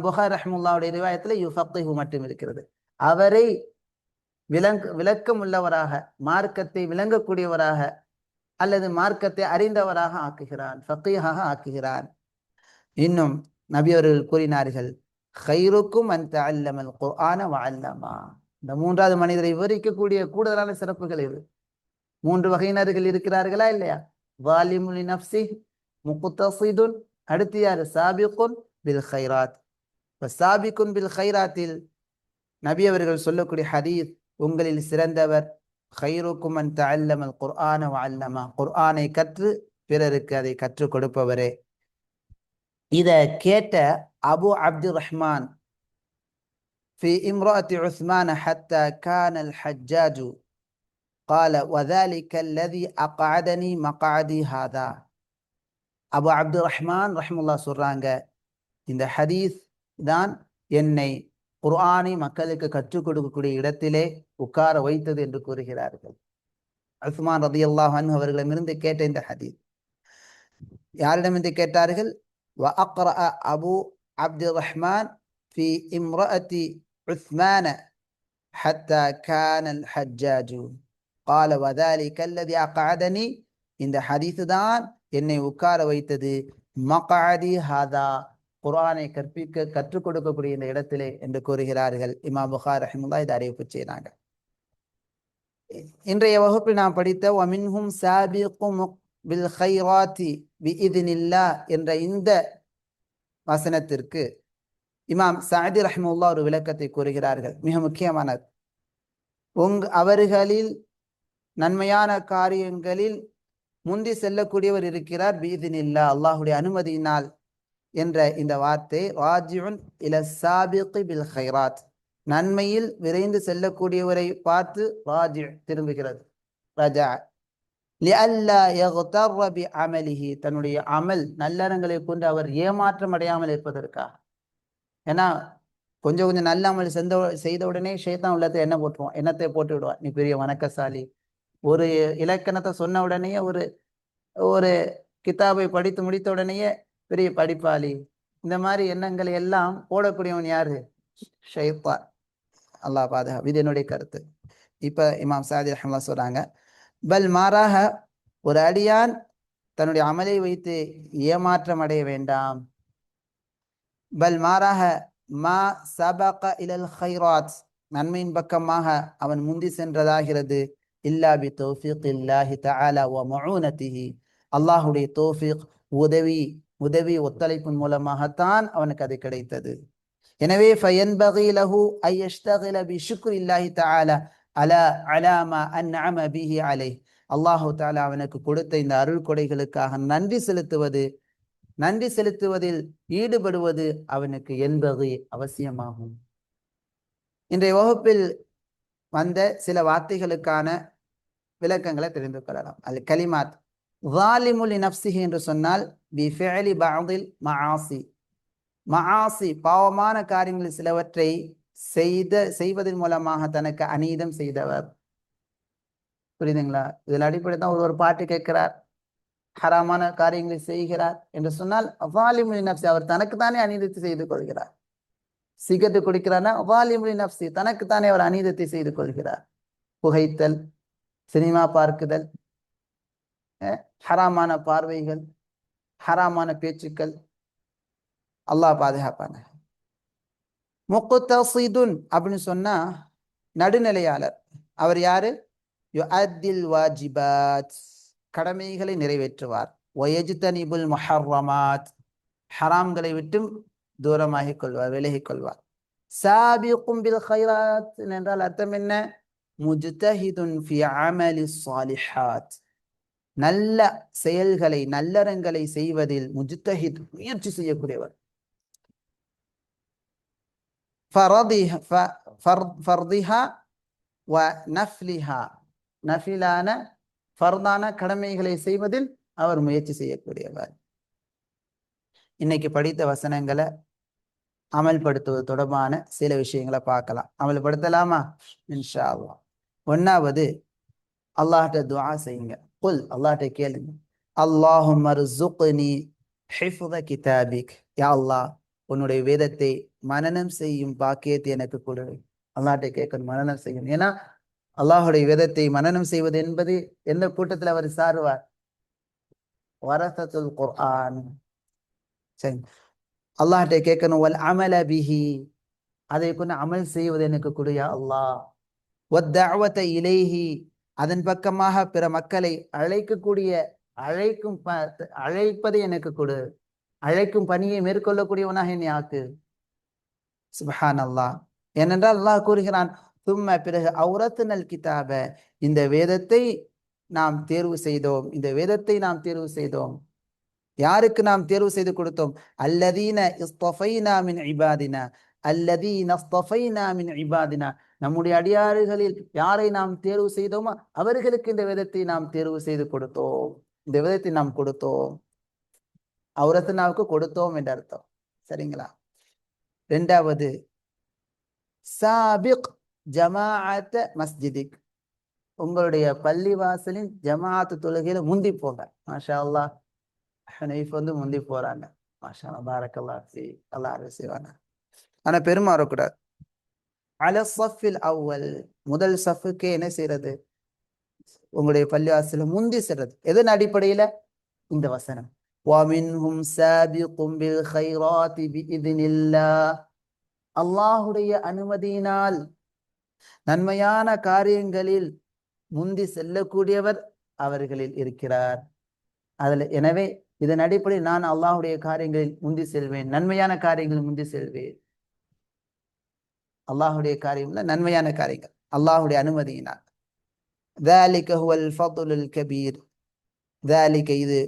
புகாரி ரஹ்மத்துல்லாஹுடைய ரிவாயத்தில் யுஃபக்கிஹு மட்டும் இருக்கிறது. அவரை விளக்கம் உள்ளவராக, மார்க்கத்தை விளங்கக்கூடியவராக அல்லது மார்க்கத்தை அறிந்தவராக ஆக்குகிறான், ஃபக்கீஹாக ஆக்குகிறான். இன்னும் நபி அவர்கள் கூறினார்கள், கைருக்கும் மன் தஅல்லமல் குர்ஆன வ அல்லமா, இந்த மூன்றாவது மனிதரை விவரிக்கக்கூடிய கூடுதலான சிறப்புகள் இது. மூன்று வகையினர்கள் இருக்கிறார்களா இல்லையா? வாலிமுல் நஃப்ஸி, முக்தஸிதுன், அடுத்து யார்? சாபிகுன் பில் கைராத். சாபிகுன் பில் கைராத்தில் நபி அவர்கள் சொல்லக்கூடிய ஹதீஸ், உங்களில் சிறந்தவர் கைருக்கும் மன் தஅல்லமல் குர்ஆன வ அல்லமா, குர்ஆனை கற்று பிறருக்கு அதை கற்றுக் கொடுப்பவரே. இத கேட்ட அபு அப்துர் ரஹ்மான் في امرأة عثمان حتى كان الحجاج قال وذلك الذي أقعدني مقعدي هذا. அபு அப்துர் ரஹ்மான் ரஹ்மத்துல்லாஹ் சொல்றாங்க, இந்த ஹதீஸ் தான் என்னை குர்ஆனை மக்களுக்கு கற்றுக் கொடுக்கக்கூடிய இடத்திலே உட்கார வைத்தது என்று கூறுகிறார்கள். உஸ்மான் ரலியல்லாஹு அன்ஹு அவர்களிடமிருந்து கேட்ட இந்த ஹதீஸ். யாரிடமிருந்து கேட்டார்கள்? وأقرأ أبو عبد الرحمن في امرأة عثمان حتى كان الحجاج قال وذلك الذي أقعدني. இந்த ஹதீஸ் தான் என்னை உட்கார வைத்தது மக்அதி ஹாதா, குர்ஆனை கற்றுக் கொடுக்கக்கூடிய இந்த இடத்திலே என்று கூறுகிறார்கள். இமாம் புகாரி ரஹிமஹுல்லாஹ் இதை அறிவிப்பு செய்கிறாங்க. இன்றைய வகுப்பில் நாம் படித்த வமின்ஹும் சாபிகும் பில் கைராத்தி பிஇذنில்லாஹ் என்ற இந்த வசனத்திற்கு இமாம் சஅதி ரஹிமஹுல்லாஹ் ஒரு விளக்கத்தை கூறுகிறார்கள். மிக முக்கியமானது. அவர்களில் நன்மையான காரியங்களில் முந்தி செல்லக்கூடியவர் இருக்கிறார் பிஇذنில்லாஹ், அல்லாஹ்வுடைய அனுமதியினால் என்ற இந்த வார்த்தை ராஜிஉன் இல சாபிகி பில் கைராத், நன்மையில் விரைந்து செல்லக்கூடியவரை பார்த்து ராஜி திரும்புகிறது. ரஜா லிஅல்லா யக்தர்ர பிஅமலிஹி, தன்னுடைய அமல் நல்லறங்களை கொண்டு அவர் ஏமாற்றம் அடையாமல் இருப்பதற்காக. ஏன்னா கொஞ்சம் கொஞ்சம் நல்ல அமல் செய்த உடனே ஷைத்தான் உள்ளத்தை எண்ணத்தை போட்டு விடுவார். நீ பெரிய வணக்கசாலி, ஒரு இலக்கணத்தை சொன்ன உடனேயே ஒரு ஒரு கிதாபை படித்து முடித்த உடனேயே பெரிய படிப்பாளி, இந்த மாதிரி எண்ணங்களை எல்லாம் போடக்கூடியவன் யாரு? ஷைத்தான். அல்லாஹ் பாதுகாப்பு. இது என்னுடைய கருத்து. இப்ப இமாம் சாதி ரஹ்மத்துல்லாஹி சொல்றாங்க, பல் மாறாக ஒரு அடியான் தன்னுடைய அமலை வைத்து ஏமாற்றம் அடைய வேண்டாம். பல் மாறாக மா சபக இலல் கைராத், நன்மையின் பக்கமாக அவன் முந்தி சென்றதாகிறது. இல்லா பி தௌஃபீகில்லாஹி தஆலா வ மஊனதிஹி, அல்லாஹ்வுடைய தௌஃபீக், உதவி ஒத்துழைப்பின் மூலமாகத்தான் அவனுக்கு அது கிடைத்தது. எனவே ஃபயன்பகி லஹு ஐ யஷ்தகில பி ஷுக்ரில்லாஹி தஆலா அலா மா அன்அம பிஹி அலைஹ், அல்லாஹு தஆலா அவனுக்கு கொடுத்த இந்த அருள் கொடைகளுக்காக நன்றி செலுத்துவதில் ஈடுபடுவது அவனுக்கு என்பது அவசியமாகும். இன்றைய வகுப்பில் வந்த சில வார்த்தைகளுக்கான விளக்கங்களை தெரிந்து கொள்ளலாம். அல் கலிமாத். ஸாலிமுல் லினஃப்ஸிஹி என்று சொன்னால் பிஃபிஅலி பஅதில் மஆசி, மஆசி பாவமான காரியங்கள் சிலவற்றை செய்வதன் மூலமாக தனக்கு அநீதம் செய்தவர். புரியுதுங்களா? இதில் அடிப்படை தான் ஒரு பாட்டு கேட்கிறார், ஹராமான காரியங்களை செய்கிறார் என்று சொன்னால் ஸாலிமுல் லினஃப்ஸி, அவர் தனக்குத்தானே அநீதத்தை செய்து கொள்கிறார். சிகரெட்டு குடிக்கிறார்னா ஸாலிமுல் லினஃப்ஸி, தனக்குத்தானே அவர் அநீதத்தை செய்து கொள்கிறார். புகைத்தல், சினிமா பார்க்குதல், ஹராமான பார்வைகள், ஹராமான பேச்சுக்கள், அல்லாஹ் பாதுகாப்பான. முக்தஸிதுன் அப்படின்னு சொன்னா நடுநிலையாளர். அவர் யாரு? யுஅத்தில் வாஜிபாத், கடமைகளை நிறைவேற்றுவார். வயஜ்தனிபுல் முஹர்ரமாத், ஹராம்களை விட்டும் தூரமாகிக் கொள்வார், விலகிக் கொள்வார். சாபிகும் பில் கைராத் என்றால் அர்த்தம் என்ன? முஜ்தஹிதுன் ஃபி அமலி ஸாலிஹாத், நல்ல செயல்களை நல்லறங்களை செய்வதில் முஜ்தஹித், முயற்சி செய்யக்கூடியவர். ஃபர்திஹா வ நஃப்லிஹா, நஃபிலான ஃபர்தான கடமைகளை செய்வதில் அவர் முயற்சி செய்யக்கூடியவர். இன்னைக்கு படித்த வசனங்களை அமல்படுத்துவது தொடர்பான சில விஷயங்களை பார்க்கலாம். அமல்படுத்தலாமா? இன்ஷா அல்லாஹ். ஒன்னாவது, அல்லாஹ்ட்ட துஆ செய்யுங்க. குல், அல்லாஹ்ட்ட கேளுங்க, அல்லாஹும்ம ர்ஸுக்னி ஹிஃப்த கிதாபிக், யா அல்லாஹ் உன்னுடைய வேதத்தை மனனம் செய்யும் பாக்கியத்தை எனக்கு கொடு. அல்லாஹ்ட்ட கேட்கணும், மனனம் செய்யணும். ஏன்னா அல்லாஹுடைய வேதத்தை மனனம் செய்வது என்பது எந்த கூட்டத்தில் அவர் சாருவார்? வரசத்துல் குர்ஆன். சரி, அல்லாஹ்ட்ட கேட்கணும், வல் அமல பிஹி, அதை கொண்டு அமல் செய்வது எனக்கு கொடு யா அல்லாஹ். வத்தஅவத இலைஹி, அதன் பக்கமாக பிற மக்களை அழைப்பதை எனக்கு கொடு, அழைக்கும் பணியை மேற்கொள்ளக்கூடியவனாக என்னை ஆக்கு. சுப்ஹானல்லாஹ். ஏனென்றால் அல்லாஹ் கூறுகிறான், தும்ம பிறகு அவுரத்துனல் கிதாப, இந்த வேதத்தை நாம் தேர்வு செய்தோம், இந்த வேதத்தை நாம் தேர்வு செய்தோம். யாருக்கு நாம் தேர்வு செய்து கொடுத்தோம்? அல்லதீன இஸ்தஃபைனா மின் இபாதினா, அல்லதீன இஸ்தஃபைனா மின் இபாதினா, நம்முடைய அடியாறுகளில் யாரை நாம் தேர்வு செய்தோமோ அவர்களுக்கு இந்த வேதத்தை நாம் தேர்வு செய்து கொடுத்தோம், இந்த வேதத்தை நாம் கொடுத்தோம். அவுரத்னாவுக்கு கொடுத்தோம் என்ற அர்த்தம். சரிங்களா? இரண்டாவது சாபிக் ஜமாஅத்த மஸ்ஜிதிக், உங்களுடைய பள்ளிவாசலின் ஜமாஅத்து தொழுகையில முந்தி போங்க. மாஷா அல்லாஹ், ஹனீஃப் வந்து முந்தி போறாங்க. மாஷா அல்லாஹ், பாரக்கல்லாஹ் ஃபீ, அல்லாஹ் செய்வாங்க. ஆனா பெருமை வரக்கூடாது. அல ஸஃபில் அவ்வல், முதல் சஃபுக்கே என்ன செய்யறது, உங்களுடைய பள்ளிவாசல முந்தி செல்றது. எதன் அடிப்படையில? இந்த வசனம், வமின்ஹும் சாபிகும் பில் கைராத்தி பிஇذனில்லாஹ், அல்லாஹுடைய அனுமதியினால் நன்மையான காரியங்களில் முந்தி செல்லக்கூடியவர் அவர்களில் இருக்கிறார். எனவே இதன் அடிப்படையில் நான் அல்லாஹுடைய காரியங்களில் முந்தி செல்வேன், நன்மையான காரியங்களில் முந்தி செல்வேன். அல்லாஹுடைய காரியம்ல நன்மையான காரியங்கள் அல்லாஹுடைய அனுமதியினால். ذلك هو الفضل الكبير, ذلك இது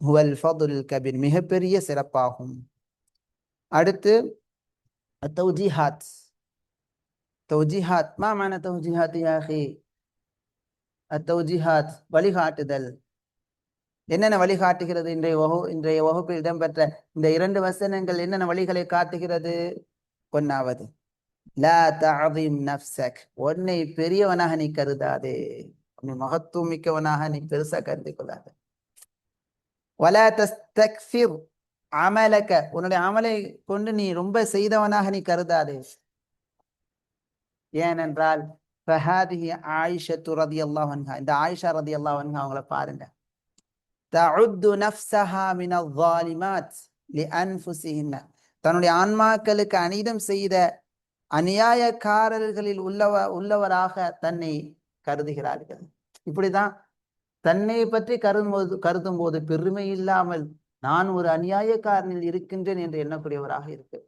هو الفضل الكبير, மிகப்பெரிய சிறப்பாகும். அடுத்து தௌஜீஹாத். தௌஜீஹாத் மா மعنى தௌஜீஹாத் யா அகி? அத்தௌஜீஹாத் வழிகாட்டுதல். என்னென்ன வழிகாட்டுகிறது? இன்றைய வகுப்பில் இடம்பெற்ற இந்த 2 வசனங்கள் என்னென்ன வழிகளை காட்டுகிறது? ஒன்னாவது, லா தஅதீம் நஃப்ஸக், உன்னை பெரியவனாக நீ கருதாதே, உன்னை மகத்துவம் மிக்கவனாக நீ பெருசா கருதி கொள்ளாத. வலா தஸ்தக்ஃபிர் அமலக, உன்னுடைய அமலை கொண்டு நீ ரொம்ப செய்தவனாக நீ கருதாதே. ஏனென்றால் ஃபஹாதிஹி ஆயிஷத்து ரலியல்லாஹு அன்ஹா, இந்த ஆயிஷா ரலியல்லாஹு அன்ஹா அவங்கள பாருங்க, தஉத்து நஃப்ஸஹா மினல் ஸாலிமாத் லிஅன்ஃபுஸிஹின்ன, தன்னுடைய ஆன்மாக்களுக்கு அநீதம் செய்த அநியாயக்காரர்களில் உள்ளவராக தன்னை கருதுகிறார்கள். இப்படிதான் தன்னை பற்றி கருதும் போது பெருமை இல்லாமல் நான் ஒரு அநியாயக்காரனில் இருக்கின்றேன் என்று எண்ணக்கூடியவராக இருக்கு.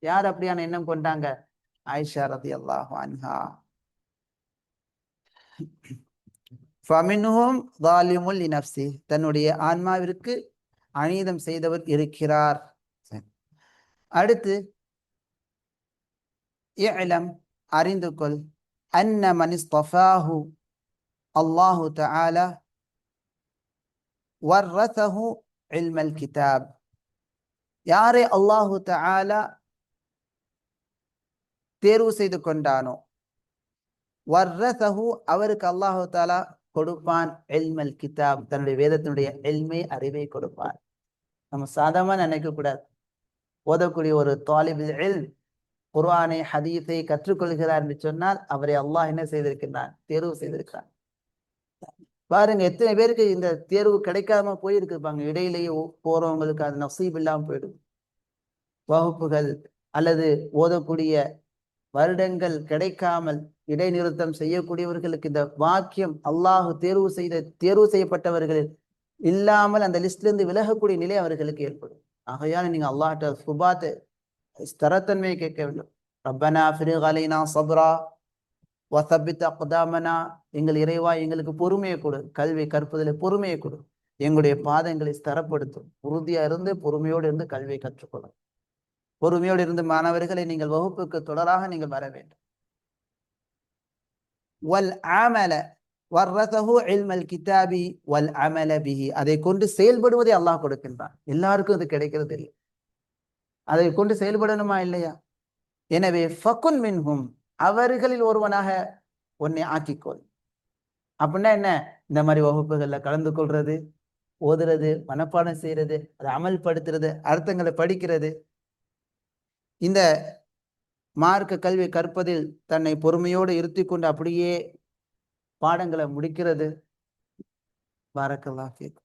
யார் அப்படியான எண்ணம் கொண்டாங்க? ஆயிஷா ரலியல்லாஹு அன்ஹா. ஃபமின்ஹும் ஸாலிமுல் லினஃப்ஸி, தன்னுடைய ஆன்மாவிற்கு அநீதம் செய்தவர் இருக்கிறார். அடுத்து இஅலம், அறிந்து கொள், அன்ன மன் இஸ்தஃபாஹு அல்லாஹு தஆலா வர்ரஸஹு இல்மல் கிதாப், யாரை அல்லாஹு தஆலா தேர்வு செய்து கொண்டானோ, வர்ரஸஹு அவருக்கு அல்லாஹு தஆலா கொடுப்பான், இல்மல் கிதாப் தன்னுடைய வேதத்தினுடைய இல்மை, அறிவை கொடுப்பான். நம்ம சாதாரண நினைக்க கூடாது. ஓதக்கூடிய ஒரு தாலிபுல் இல்ம் குர்ஆனை ஹதீஸை கற்றுக்கொள்கிறார் என்று சொன்னால் அவரை அல்லாஹ் என்ன செய்திருக்கிறான்? தேர்வு செய்திருக்கிறான். பாருங்க, எத்தனை பேருக்கு இந்த தேர்வு கிடைக்காம போயிருப்பாங்க. இடையிலேயே போறவங்களுக்கு அது நசீப் இல்லாம போயிடும். வகுப்புகள் அல்லது ஓதக்கூடிய வருடங்கள் கிடைக்காமல் இடைநிறுத்தம் செய்யக்கூடியவர்களுக்கு இந்த வாக்கியம் அல்லாஹ் தேர்வு செய்யப்பட்டவர்களில் இல்லாமல் அந்த லிஸ்ட்ல இருந்து விலகக்கூடிய நிலை அவர்களுக்கு ஏற்படும். ஆகையால நீங்க அல்லாஹ்ட்ட சுபாத் ஸ்திரத்தன்மையை கேட்க வேண்டும். ரப்பனா ஃபிரிக் அலைனா ஸப்ரா வஸபித் அக்தாமனா, எங்கள் இறைவா எங்களுக்கு பொறுமையை கொடு, கல்வி கற்பதில் பொறுமையை கொடு, எங்களுடைய பாதங்களை ஸ்திரப்படுத்தும். உறுதியா இருந்து பொறுமையோடு இருந்து கல்வியை கற்றுக்கொள்ளும். பொறுமையோடு இருந்து மாணவர்களை நீங்கள் வகுப்புக்கு தொடராக நீங்கள் வர வேண்டும். வல் அமல வர்ரஸஹு இல்மல் கிதாபி வல் அமல பிஹி, அதை கொண்டு செயல்படுவதை அல்லாஹ் கொடுக்கின்றான். எல்லாருக்கும் அது கிடைக்கிறது இல்லை. அதை கொண்டு செயல்படணுமா இல்லையா? எனவே ஃபகுன் மின்ஹும், அவர்களில் ஒருவனாக உன்னை ஆக்கிக்கொள். அப்படின்னா என்ன? இந்த மாதிரி வகுப்புகள்ல கலந்து கொள்றது, ஓதுறது, மனப்பாடம் செய்யறது, அதை அமல்படுத்துறது, அர்த்தங்களை படிக்கிறது, இந்த மார்க்க கல்வி கற்பதில் தன்னை பொறுமையோடு இருத்தி கொண்டு அப்படியே பாடங்களை முடிக்கிறது. பாரக்கல்லாஹ் ஃபீக்.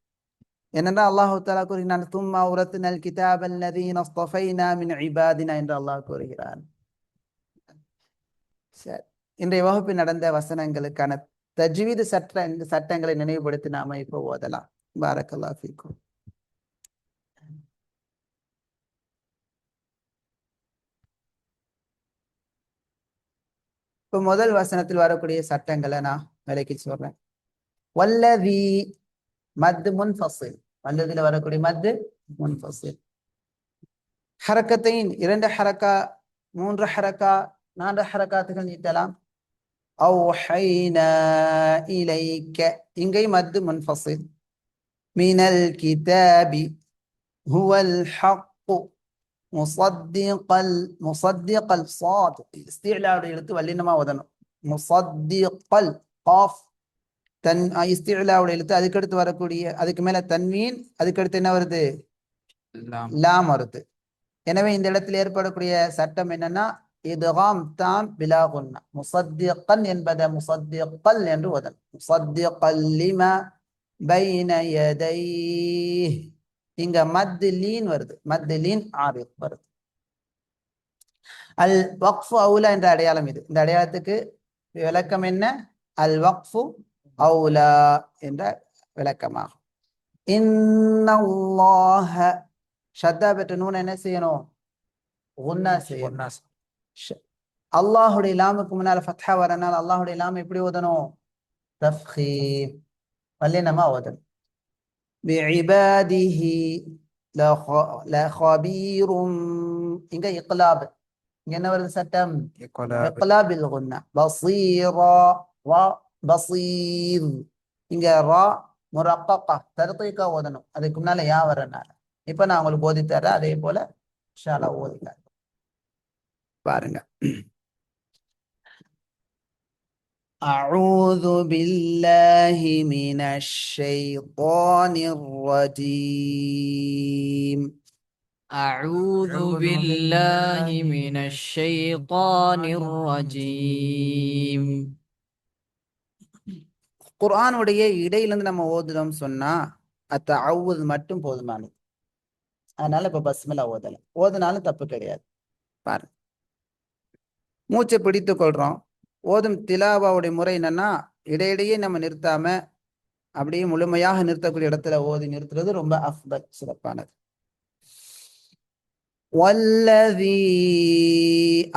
என்னென்னா அல்லாஹு தஆலா கூறுகிறான், தும்மா உரத்னல் கிதாபல் லதீன இஸ்தஃபைனா மின் இபாதினா என்று அல்லாஹ் கூறுகிறான். சரி, இன்றைய வகுப்பில் நடந்த வசனங்களுக்கான தஜ்வீது சட்டங்களை நினைவுபடுத்தி நாம இப்போ ஓதலாம். பாரக்கல்லாஹ் ஃபீக்கும். இப்போ முதல் வசனத்தில் வரக்கூடிய சட்டங்களை நான் விலைக்கு சொல்றேன். வல்லதி மத் முன்ஃபஸில், வல்லதில வரக்கூடிய மத் முன்ஃபஸில், ஹரக்கத்தைன் 2 ஹரக்கா 3 ஹரக்கா 4 ஹரக்காத்துகள் நீட்டலாம். அவ்ஹைனா இலைக்க, இங்கை மத் முன்ஃபஸில். மினல் கிதாபி ஹுவல் ஹக்கு, முசத்திகல் முசத்திகல் சாத் இஸ்திலாவுடைய எழுத்து வல்லினமா ஓதணும். முசத்திகல் காஃப் தன் இஸ்திலாவுடைய எழுத்து, அதுக்கடுத்து வரக்கூடிய அதுக்கு மேல தன்வீன், அதுக்கடுத்து என்ன வருது? லாம் வருது. எனவே இந்த இடத்தில் ஏற்படக்கூடிய சட்டம் என்னன்னா இத்காம் தாம் பிலா குன்னா. முசத்திகன் என்பதை முசத்திகல் என்று ஓதணும். முசத்திகல் லிமா பைன யதைஹ். இங்க மத் லீன் வருது, மத் லீன் ஆரித் வருது. அல் வக்ஃபு அவுலா என்ற அடையாளம் இது. இந்த அடையாளத்துக்கு விளக்கம் என்ன? அல் வக்ஃபு அவுலா என்ற விளக்கமாகும். இன்னல்லாஹ ஷத்தா பெற்ற நூன் என்ன செய்யணும்? குன்னா செய்யணும். அல்லாஹுடைய லாமுக்கு முன்னால ஃபத்ஹா வரனால அல்லாஹுடைய லாம் எப்படி ஓதணும்? தஃப்கீம், வல்லினமா ஓதணும். பிஇபாதிஹி லகபீரும். இங்க இக்லாப், இங்க என்ன வருது சட்டம்? இக்லாபில் குன்னா. பஸீரா வா பஸீர். இங்க ரா முரக்கக்கா தர்கீகா ஓதணும், அதுக்கு முன்னால யா வரனால. இப்ப நான் உங்களுக்கு ஓதி தரேன், அதே போல இன்ஷா அல்லாஹ் ஓதுங்க பாருங்க. أعوذ بالله من الشيطان الرجيم. أعوذ بالله من الشيطان الرجيم. குர்ஆனுடைய இடையிலிருந்து நம்ம ஓதுறோம் சொன்னா அத்தஅவுது மட்டும் போதுமானது. அதனால இப்ப பஸ்மிலா ஓதலாம், ஓதுனாலும் தப்பு கிடையாது. பாருங்க, மூச்சை பிடித்துக் கொள்றோம். ஓதும் திலாவாவுடைய முறை என்னன்னா இடையிடையே நம்ம நிறுத்தாம அப்படியே முழுமையாக நிறுத்தக்கூடிய இடத்துல ஓதி நிறுத்துறது ரொம்ப அஃதல், சிறப்பானது. والذي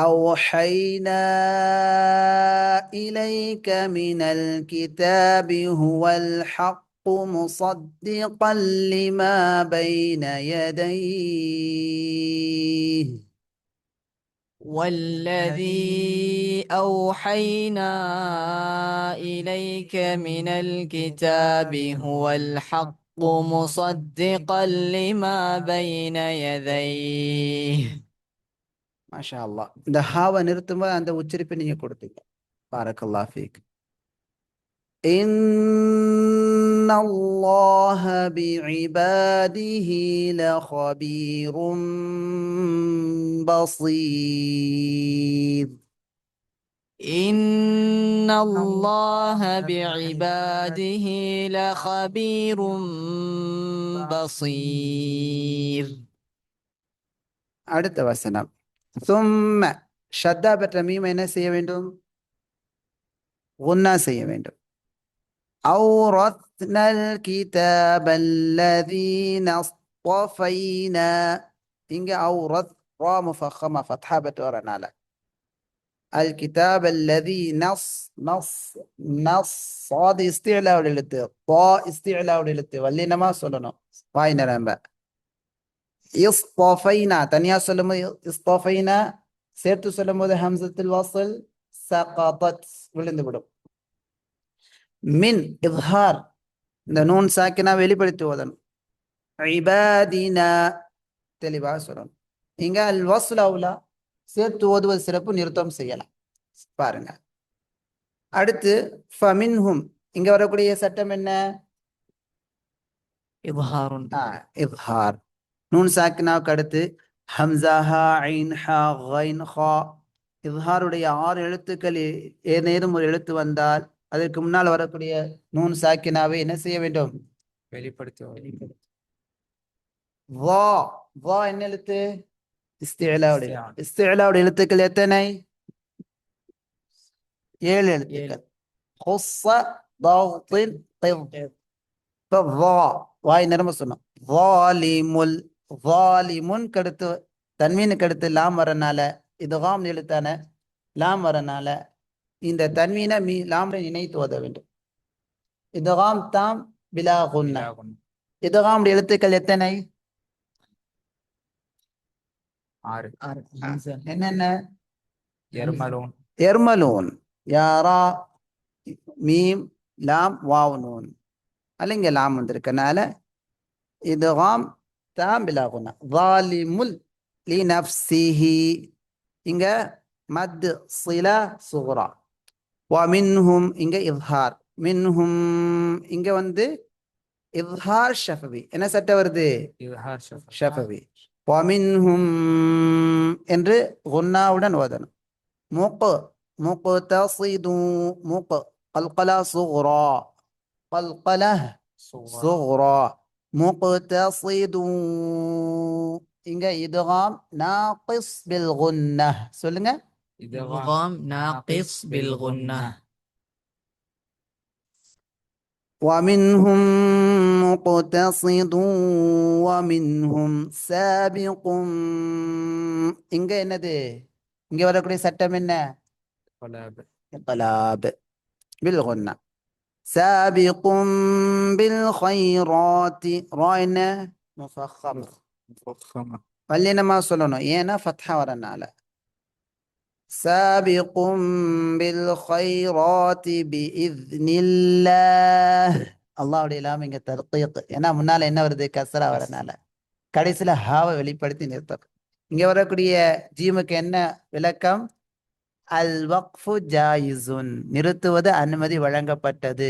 أوحينا إليك من الكتاب هو الحق مصدقا لما بين يديه. والذي أوحينا إليك من الكتاب هو الحق مصدقا لما بين يديه. மாஷா அல்லாஹ். இந்த ஹாவை நிறுத்தும்போது அந்த உச்சரிப்பை நீங்க கொடுத்தீங்க. பாரக்கல்லாஹ் ஃபீக். இன்னல்லாஹ பிஇபாதிஹி லகபீரும் பஸீர். إن الله بعباده لخبير بصير. அடுத்த வசனம். சும்ம ஷத்தா பெற்ற மீம் என்ன செய்ய வேண்டும்? குன்னா செய்ய வேண்டும். அவ்ரத்னல் கிதாபல்லதீன அஸ்தஃபைனா. இங்க அவ்ரத் ரா முஃபக்கமா ஃபத்ஹா பெற்று வரனால அல் கிதாப் அல்லதி நஸ் நஸ் நஸ் சாது இஸ்திலாவுடைய எழுத்து, தா இஸ்திலாவுடைய எழுத்து, வல்லினமா சொல்லணும், வாய் நிரம்ப. இஸ்தஃபைனா தனியா சொல்லும்போது இஸ்தஃபைனா, சேர்த்து சொல்லும்போது ஹம்சத்துல் வஸ்ல் சகதத் விழுந்து விடும். மின் இத்ஹார், இந்த நூன் சாக்கினா வெளிப்படுத்தி ஓதணும். இபாதினா தெளிவாக சொல்லணும். இங்க அல் வஸ்ல் அவுலா, சேர்த்து ஓதுவது சிறப்பு, நிறுத்தம் செய்யலாம். பாருங்க. அடுத்து ஃபமின்ஹும், இங்க வரக்கூடிய சட்டம் என்ன? إظهار. இத்ஹார். நூன் சாக்கினாவுக்கு அடுத்து ஹம்சா ஹா ஐன் ஹா கைன் ஹா, இத்ஹாருடைய 6 எழுத்துக்கள் ஏதேனும் ஒரு எழுத்து வந்தால் அதற்கு முன்னால் வரக்கூடிய நூன் சாக்கினாவை என்ன செய்ய வேண்டும்? வெளிப்படுத்தி. வா வா என்ன எழுத்து? இஸ்திலாவுடைய. இஸ்திலாவுடைய எழுத்துக்கள் எத்தனை? 7 எழுத்துக்கள். خص ضغط قض. வாய் நிரம்ப சொன்னோம். வாலிமுல், வாலிமுன் கடுத்து தன்வீனுக்கு அடுத்து லாம் வரனால, இதுகாம் எழுத்தான லாம் வரனால இந்த தன்வீனை லாம் இணைத்து ஓத வேண்டும். இதுகாம் தாம் பிலா குன்னா. இதுகாம் எழுத்துக்கள் எத்தனை? 6. என்னென்ன? எர்மலூன், யாரா, மீம், லாம், வாவ், நூன். அல்ல இங்க லாம் வந்திருக்கனால இதுகாம் தாம் பிலா குன்னா. வாலிமுல் லினஃப்ஸிஹி இங்க மத் சிலா சுக்ரா வமின்ஹும் இங்க இத்ஹார் மின்ஹும் இங்க வந்து இத்ஹார் ஷஃபவி என்ன சட்டை வருது ஷஃபவி வமின்ஹும் என்று குன்னாவுடன் ஓதணும் முக் முக்தஸிது முக் கல்கலா சுக்ரா கல்கலா சுக்ரா முக்தஸிது இங்க இதுகாம் நாகிஸ் பில் குன்னஹ் சொல்லுங்க إدغام ناقص بالغنة ومنهم مقتصد ومنهم سابق இங்க என்னது இங்க வரக்கூடிய சட்டம் என்ன இன்கலாப் بالغنة سابق بالخيرات راينا مفخم பல்லினமா சொல்லணும் ஏன்னா ஃபத்ஹா வரனால سابق بالخيرات بإذن الله அல்லாஹ்வுடைய இல்லாம இங்க தர்கீக் ஏன்னா முன்னால என்ன வருது கஸ்ரா வரனால கடைசியில ஹாவை வெளிப்படுத்தி நிறுத்தம் இங்க வரக்கூடிய ஜீமுக்கு என்ன விளக்கம் அல் வக்ஃபு ஜாயிசுன் நிறுத்துவது அனுமதி வழங்கப்பட்டது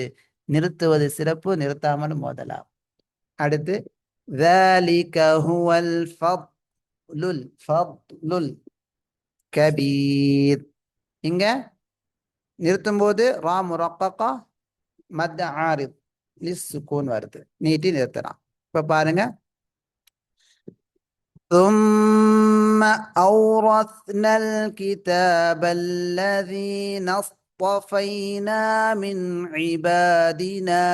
நிறுத்துவது சிறப்பு நிறுத்தாமல் மோதலாம் அடுத்து ذلك هو الفضل الفضل الكبير இங்க நிறுத்தும் போது ரா முரக்கக்கா மத் ஆரித் லிஸ்ஸுக்கூன் வருது நீட்டி நிறுத்தலாம் இப்ப பாருங்க ثم أورثنا الكتاب الذين اصطفينا من عبادنا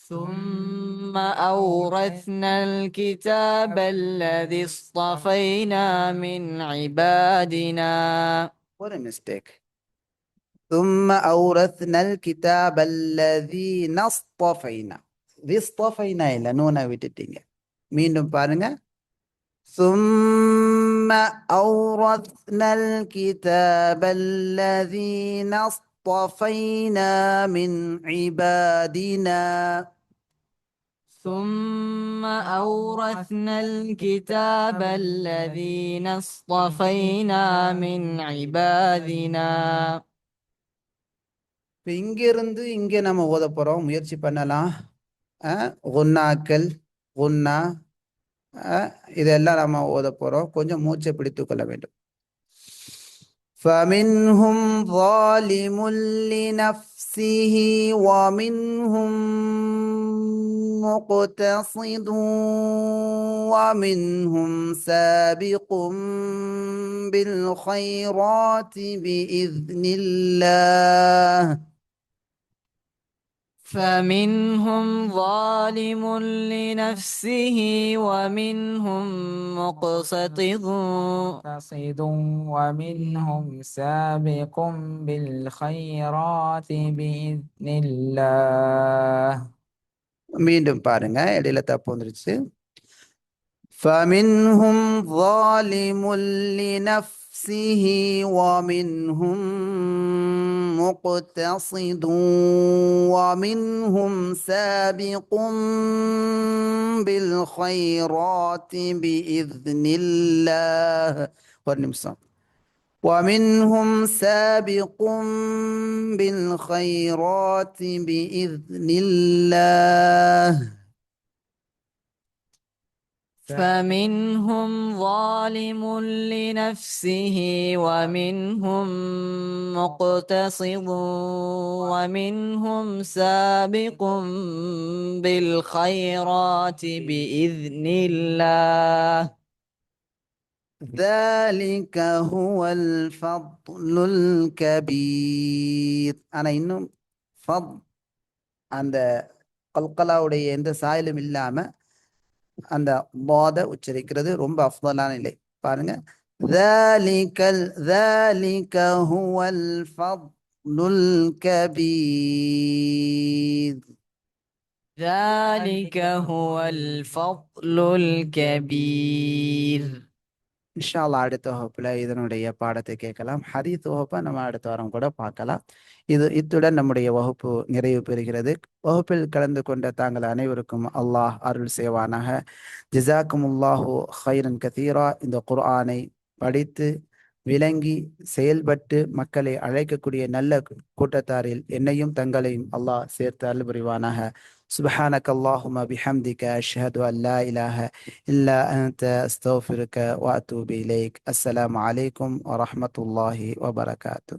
ثم أورثنا الكتاب الذي اصطفينا من عبادنا ஒரு mistake ثم أورثنا الكتاب الذين اصطفينا اصطفينا இல்ல நூனை விட்டுட்டீங்க மீண்டும் பாருங்க ثم أورثنا الكتاب الذين اصطفينا من عبادنا ثم أورثنا الكتاب الذين اصطفينا من عبادنا இப்போ இங்கிருந்து இங்கே நம்ம ஓத போகிறோம் முயற்சி பண்ணலாம் குன்னாக்கள் குன்னா இதெல்லாம் நம்ம ஓத போகிறோம் கொஞ்சம் மூச்சை பிடித்து கொள்ள வேண்டும் فمنهم ظالم لنفسه ومنهم مقتصد ومنهم سابق بالخيرات بإذن الله فمنهم ظالم لنفسه ومنهم مقتصد ومنهم سابق بالخيرات بإذن الله மீண்டும் பாருங்க இடையில தப்பு வந்துருச்சு فمنهم ظالم لنفسه ومنهم مقتصد ومنهم سابق بالخيرات بإذن الله ومنهم سابق بالخيرات بإذن الله فمنهم ظالم لنفسه ومنهم مقتصد ومنهم سابق بالخيرات بإذن الله ذلك هو الفضل الكبير ஆனா இன்னும் ஃபத் அந்த கல்கலாவுடைய எந்த சாயலும் இல்லாம அந்த பாத உச்சரிக்கிறது ரொம்ப அஃதலான நிலை பாருங்க ذلك هو الفضل الكبير ذلك هو الفضل الكبير இன்ஷா அல்லாஹ் அடுத்த வகுப்புல இதனுடைய பாடத்தை கேட்கலாம். ஹதீஸ் வகுப்பை நம்ம அடுத்த வாரம் கூட பார்க்கலாம். இத்துடன் நம்முடைய வகுப்பு நிறைவு பெறுகிறது. வகுப்பில் கலந்து கொண்ட தாங்கள் அனைவருக்கும் அல்லாஹ் அருள் செய்வானாக. ஜிசாக்குமுல்லாஹு ஹைரன் கதீரா. இந்த குர்ஆனை படித்து விளங்கி செயல்பட்டு மக்களை அழைக்கக்கூடிய நல்ல கூட்டத்தாரில் என்னையும் தங்களையும் அல்லாஹ் சேர்த்து அருள் புரிவானாக. سبحانك اللهم بحمدك أشهد أن لا إله إلا أنت أستغفرك وأتوب إليك. السلام عليكم ورحمة الله وبركاته.